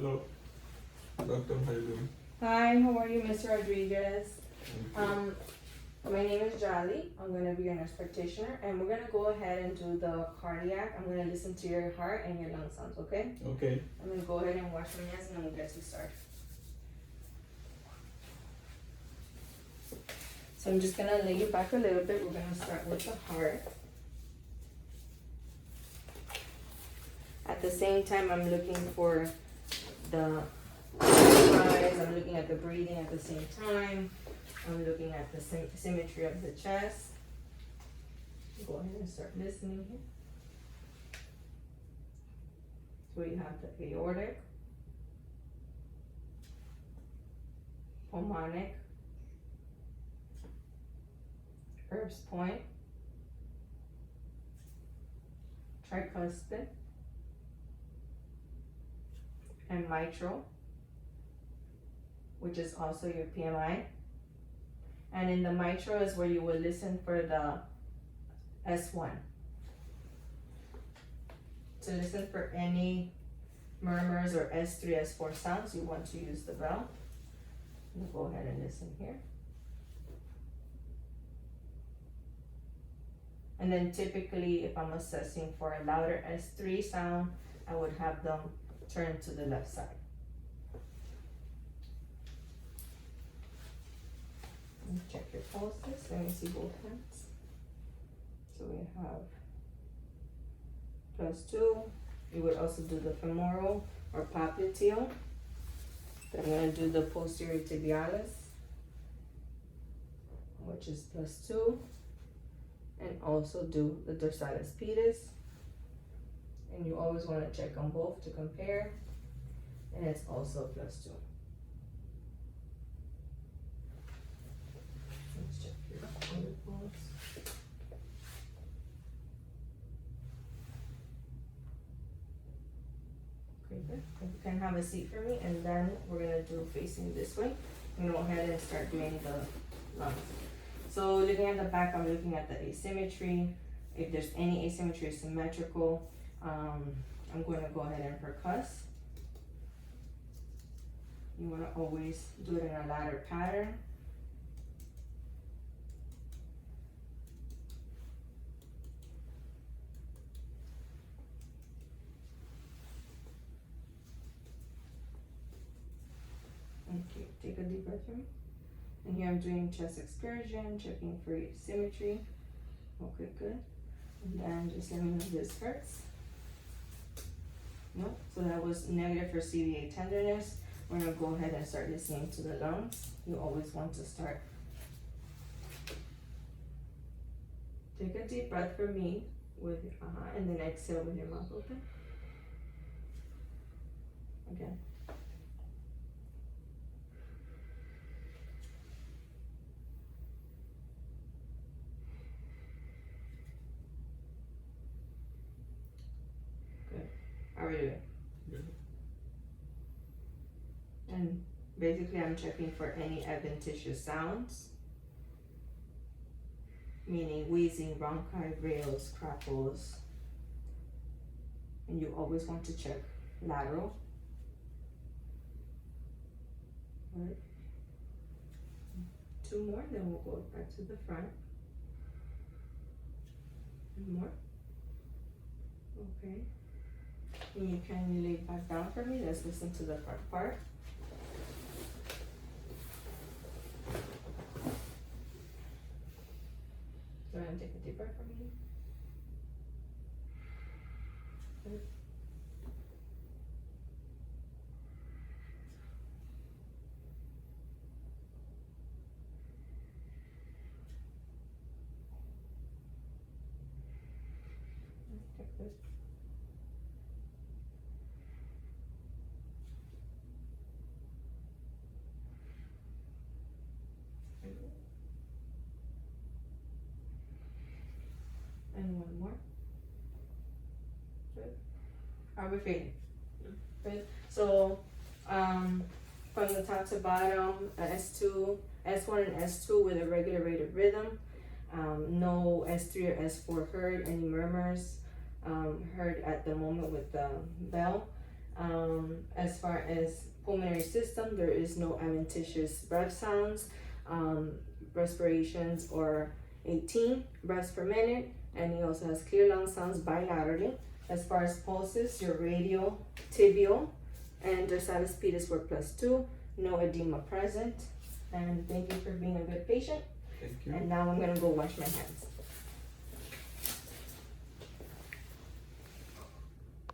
Hello, doctor. How you doing? Hi, how are you, Ms. Rodriguez? My name is Jolly. I'm going to be your nurse practitioner, and we're going to go ahead and do the cardiac. I'm going to listen to your heart and your lung sounds, okay? Okay. I'm going to go ahead and wash my hands, and then we'll get to start. So I'm just going to lay you back a little bit. We're going to start with the heart. At the same time, I'm looking for the eyes. I'm looking at the breathing at the same time. I'm looking at the symmetry of the chest. Go ahead and start listening here. So you have the aortic, pulmonic, Erb's point, tricuspid, and mitral, which is also your PMI. And in the mitral is where you will listen for the S1. To listen for any murmurs or S3, S4 sounds, you want to use the bell. We'll go ahead and listen here. And then typically, if I'm assessing for a louder S3 sound, I would have them turn to the left side. Check your pulses. Let me see both hands. So we have +2. You would also do the femoral or popliteal. Then I'm going to do the posterior tibialis, which is +2. And also do the dorsalis pedis. And you always want to check on both to compare. And it's also +2. Let's check your other pulse. Okay, good. You can have a seat for me, and then we're gonna do facing this way. I'm gonna go ahead and start doing the lungs. So looking at the back, I'm looking at the asymmetry. If there's any asymmetry or symmetrical, I'm going to go ahead and percuss. You want to always do it in a ladder pattern. Okay, take a deep breath in. And here I'm doing chest excursion, checking for symmetry. Okay, good. And then just let me know if this hurts. No, so that was negative for CVA tenderness. We're gonna go ahead and start listening to the lungs. You always want to start. Take a deep breath for me with and then exhale with your mouth open. Again. How are you doing? Good. And basically I'm checking for any adventitious sounds, meaning wheezing, bronchi, rales, crackles. And you always want to check lateral. All right. 2 more, then we'll go back to the front. 1 more. Okay. And you can lay back down for me. Let's listen to the front part. Go ahead and take a deep breath for me. Good. Let's check this. And 1 more. Good. How are we feeling? Good. So, from the top to bottom, S2, S1 and S2 with a regular rate of rhythm. No S3 or S4 heard. Any murmurs heard at the moment with the bell. As far as pulmonary system, there is no adventitious breath sounds, respirations, or 18 breaths per minute, and he also has clear lung sounds bilaterally. As far as pulses, your radial, tibial, and dorsalis pedis were +2, no edema present. And thank you for being a good patient. Thank you. And now I'm gonna go wash my hands.